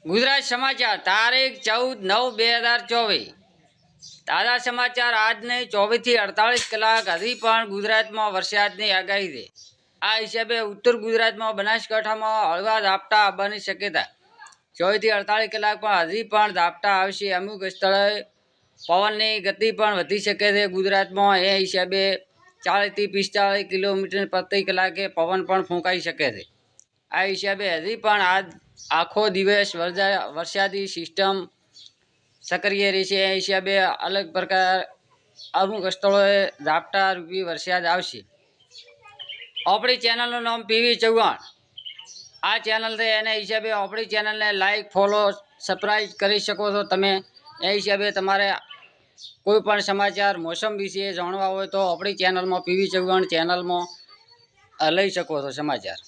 ગુજરાત સમાચાર તારીખ 14/9/2024 તાજા સમાચાર આજને 24 થી 48 કલાક હજી પણ ગુજરાતમાં વરસાદની આગાહી છે। આ હિસાબે ઉત્તર ગુજરાતમાં બનાસકાંઠામાં હળવા ઝાપટા આવવાની શક્યતા 24 થી 48 કલાકમાં હજી પણ ઝાપટા આવશે। અમુક સ્થળે પવનની ગતિ પણ વધી શકે છે ગુજરાતમાં। એ હિસાબે 40 થી 45 કિલોમીટર પ્રતિ કલાકે પવન પણ ફૂંકાઈ શકે છે। આ હિસાબે હજી પણ આખો દિવસ વરસાદી સિસ્ટમ સક્રિય રહેશે। એ હિસાબે અલગ પ્રકાર અમુક સ્થળોએ ઝાપટા રૂપી વરસાદ આવશે। આપણી ચેનલનું નામ પીવી ચૌહાણ આ ચેનલ છે। એના હિસાબે આપણી ચેનલને લાઈક ફોલો સબસ્ક્રાઈબ કરી શકો છો તમે। એ હિસાબે તમારે કોઈ પણ સમાચાર મોસમ વિશે જાણવા હોય તો આપણી ચેનલમાં પીવી ચૌહાણ ચેનલમાં લઈ શકો છો સમાચાર।